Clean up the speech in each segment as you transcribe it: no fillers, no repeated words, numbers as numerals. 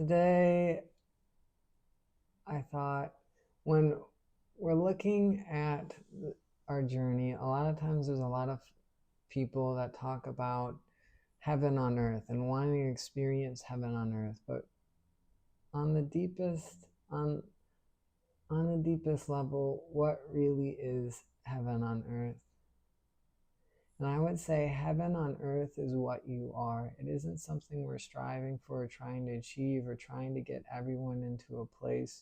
Today, I thought when we're looking at our journey, a lot of times there's a lot of people that talk about heaven on earth and wanting to experience heaven on earth, but on the deepest on the deepest level, what really is heaven on earth? And I would say heaven on earth is what you are. It isn't something we're striving for, or trying to achieve, or trying to get everyone into a place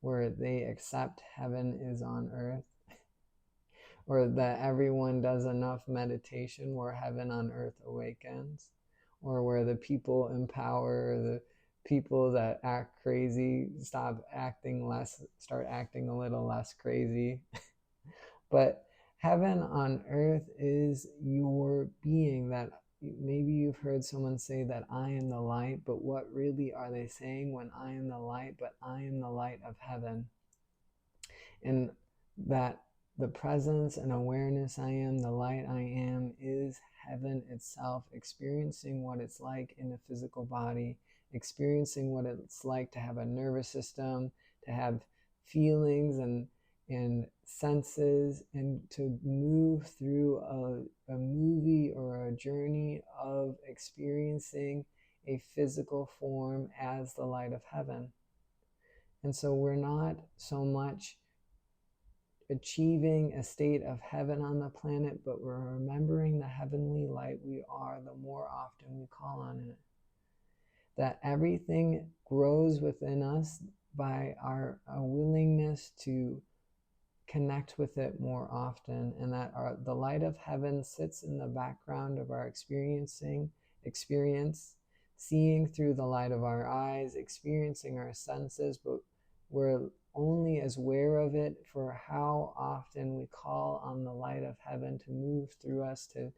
where they accept heaven is on earth, or that everyone does enough meditation where heaven on earth awakens, or where the people in power, or the people that act crazy start acting a little less crazy. But heaven on earth is your being. That maybe you've heard someone say that I am the light, but what really are they saying when I am the light? But I am the light of heaven. And that the presence and awareness I am, the light I am, is heaven itself, experiencing what it's like in a physical body, experiencing what it's like to have a nervous system, to have feelings and senses, and to move through a movie or a journey of experiencing a physical form as the light of heaven. And so we're not so much achieving a state of heaven on the planet, but we're remembering the heavenly light we are the more often we call on it. That everything grows within us by our willingness to connect with it more often, and that the light of heaven sits in the background of our experience, seeing through the light of our eyes, experiencing our senses, but we're only as aware of it for how often we call on the light of heaven to move through us, to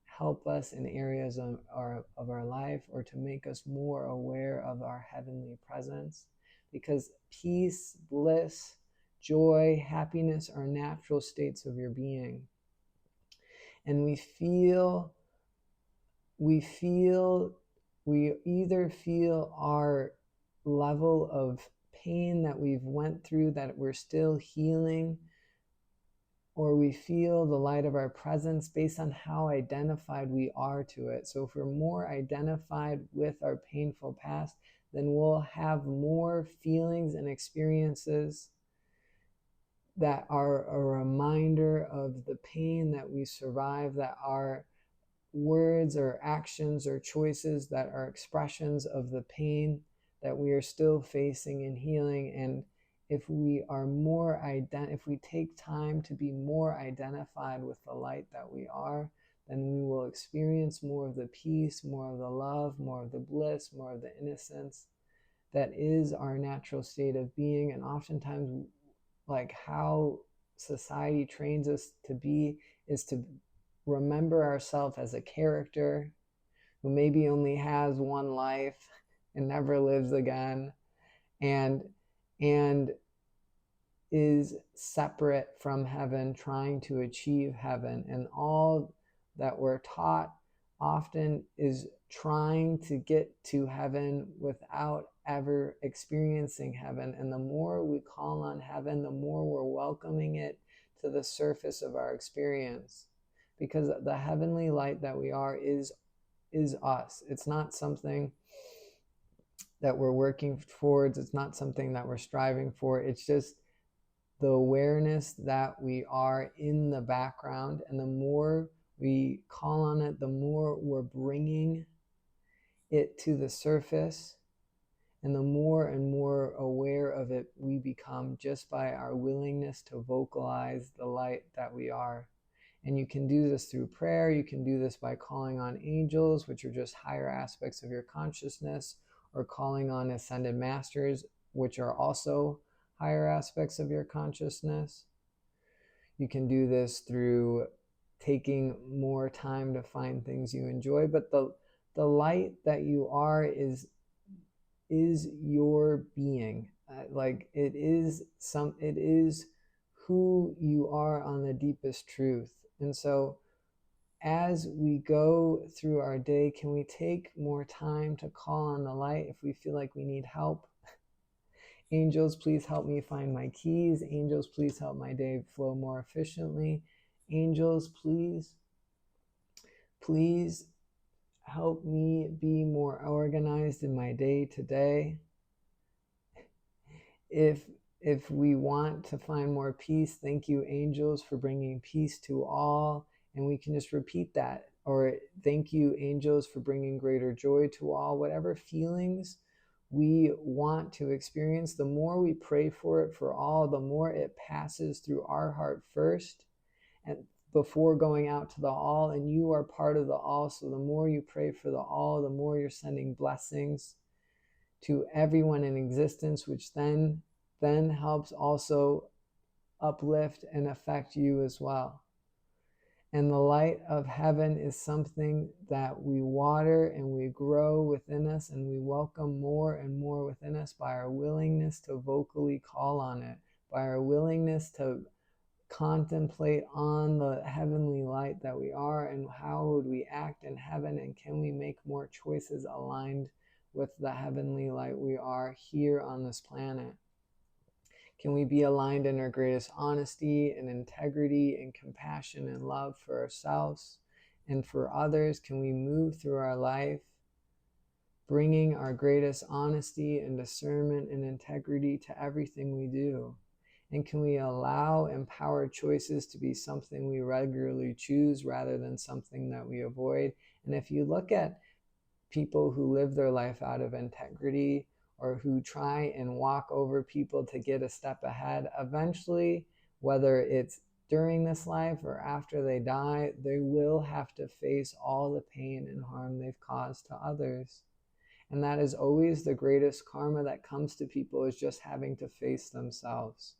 help us in areas of our life, or to make us more aware of our heavenly presence. Because peace, bliss, joy, happiness are natural states of your being. And we either feel our level of pain that we've went through, that we're still healing, or we feel the light of our presence based on how identified we are to it. So if we're more identified with our painful past, then we'll have more feelings and experiences that are a reminder of the pain that we survived, that are words or actions or choices that are expressions of the pain that we are still facing and healing. And if we take time to be more identified with the light that we are, then we will experience more of the peace, more of the love, more of the bliss, more of the innocence that is our natural state of being. And oftentimes, like how society trains us to be, is to remember ourselves as a character who maybe only has one life and never lives again, and is separate from heaven, trying to achieve heaven. And all that we're taught often is trying to get to heaven without ever experiencing heaven. And the more we call on heaven, the more we're welcoming it to the surface of our experience. Because the heavenly light that we are is us. It's not something that we're working towards. It's not something that we're striving for. It's just the awareness that we are in the background. And the more we call on it, the more we're bringing it to the surface. And the more and more aware of it we become, just by our willingness to vocalize the light that we are. And you can do this through prayer. You can do this by calling on angels, which are just higher aspects of your consciousness, or calling on ascended masters, which are also higher aspects of your consciousness. You can do this through taking more time to find things you enjoy. But the light that you are is your being. It is who you are on the deepest truth. And so as we go through our day, can we take more time to call on the light if we feel like we need help? Angels, please help me find my keys. Angels, please help my day flow more efficiently. Angels, please help me be more organized in my day today. If we want to find more peace, thank you, angels, for bringing peace to all. And we can just repeat that. Or thank you, angels, for bringing greater joy to all. Whatever feelings we want to experience, the more we pray for it for all, the more it passes through our heart first and before going out to the all. And you are part of the all. So the more you pray for the all, the more you're sending blessings to everyone in existence, which then helps also uplift and affect you as well. And the light of heaven is something that we water and we grow within us, and we welcome more and more within us by our willingness to vocally call on it, by our willingness to contemplate on the heavenly light that we are, and how would we act in heaven, and can we make more choices aligned with the heavenly light we are here on this planet? Can we be aligned in our greatest honesty and integrity and compassion and love for ourselves and for others? Can we move through our life bringing our greatest honesty and discernment and integrity to everything we do? And can we allow empowered choices to be something we regularly choose rather than something that we avoid? And if you look at people who live their life out of integrity, or who try and walk over people to get a step ahead, eventually, whether it's during this life or after they die, they will have to face all the pain and harm they've caused to others. And that is always the greatest karma that comes to people, is just having to face themselves.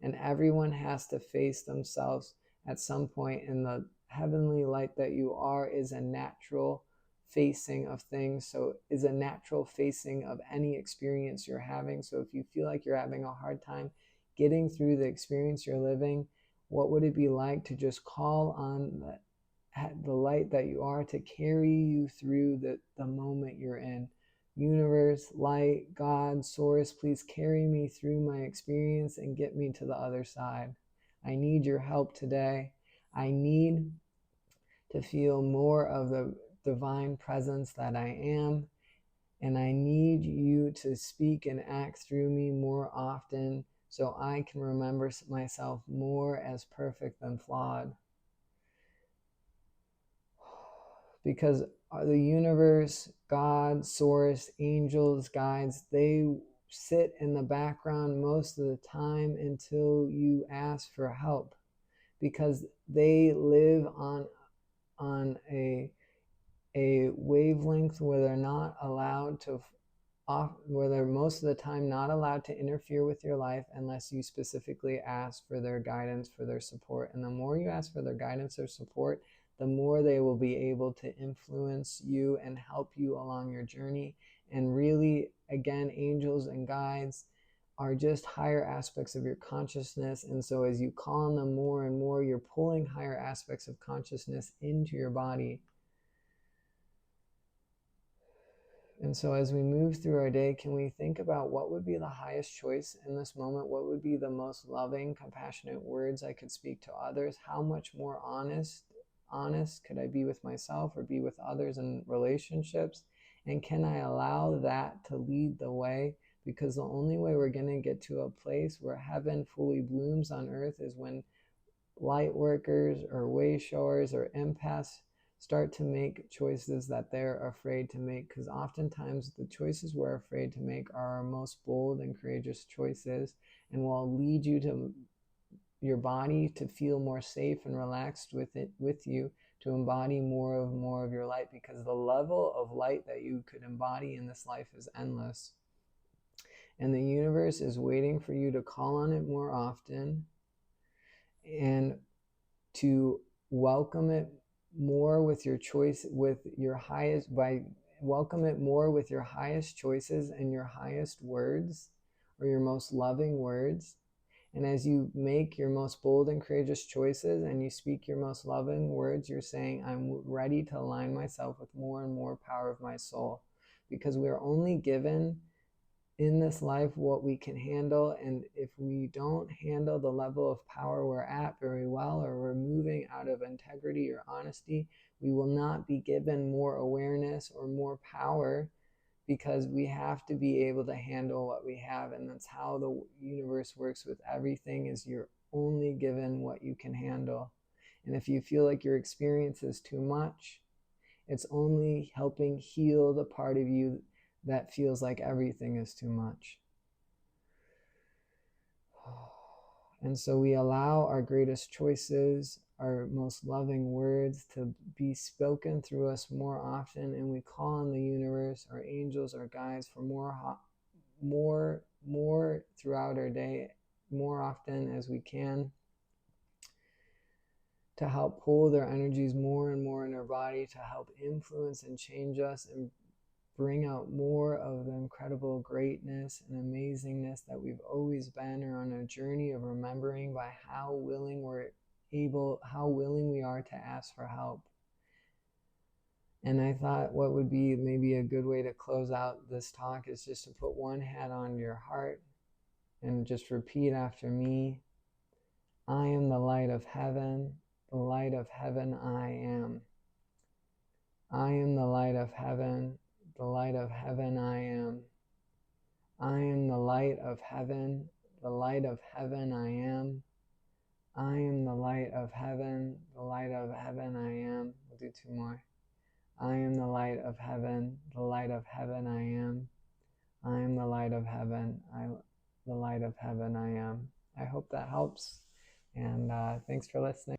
And everyone has to face themselves at some point, and the heavenly light that you are is a natural facing of things, so is a natural facing of any experience you're having. So if you feel like you're having a hard time getting through the experience you're living, what would it be like to just call on the light that you are to carry you through the moment you're in? Universe, light, God, source, please carry me through my experience and get me to the other side. I need your help today. I need to feel more of the divine presence that I am, and I need you to speak and act through me more often so I can remember myself more as perfect than flawed. Because the universe, God, source, angels, guides, they sit in the background most of the time until you ask for help, because they live on a wavelength where they're not allowed to where they're most of the time not allowed to interfere with your life unless you specifically ask for their guidance, for their support. And the more you ask for their guidance or support, the more they will be able to influence you and help you along your journey. And really, again, angels and guides are just higher aspects of your consciousness. And so as you call on them more and more, you're pulling higher aspects of consciousness into your body. And so as we move through our day, can we think about what would be the highest choice in this moment? What would be the most loving, compassionate words I could speak to others? How much more honest could I be with myself or be with others in relationships? And can I allow that to lead the way? Because the only way we're going to get to a place where heaven fully blooms on earth is when light workers or way showers or empaths start to make choices that they're afraid to make, because oftentimes the choices we're afraid to make are our most bold and courageous choices, and will lead you to your body to feel more safe and relaxed with you, to embody more of your light, because the level of light that you could embody in this life is endless, and the universe is waiting for you to call on it more often and to welcome it more with your choice, with your highest, by welcome it more with your highest choices and your highest words, or your most loving words, And as you make your most bold and courageous choices and you speak your most loving words, you're saying, I'm ready to align myself with more and more power of my soul. Because we are only given in this life what we can handle. And if we don't handle the level of power we're at very well, or we're moving out of integrity or honesty, we will not be given more awareness or more power, because we have to be able to handle what we have. And that's how the universe works with everything, is you're only given what you can handle. And if you feel like your experience is too much, it's only helping heal the part of you that feels like everything is too much. And so we allow our greatest choices, our most loving words to be spoken through us more often, and we call on the universe, our angels, our guides for more throughout our day, more often as we can, to help pull their energies more and more in our body, to help influence and change us and bring out more of the incredible greatness and amazingness that we've always been, or on a journey of remembering by how willing we are to ask for help. And I thought what would be maybe a good way to close out this talk is just to put one hand on your heart and just repeat after me. I am the light of heaven. The light of heaven I am. I am the light of heaven. The light of heaven I am. I am the light of heaven. The light of heaven I am. I am the light of heaven. The light of heaven I am. We'll do two more. I am the light of heaven. The light of heaven I am. I am the light of heaven. The light of heaven I am. I hope that helps. And thanks for listening.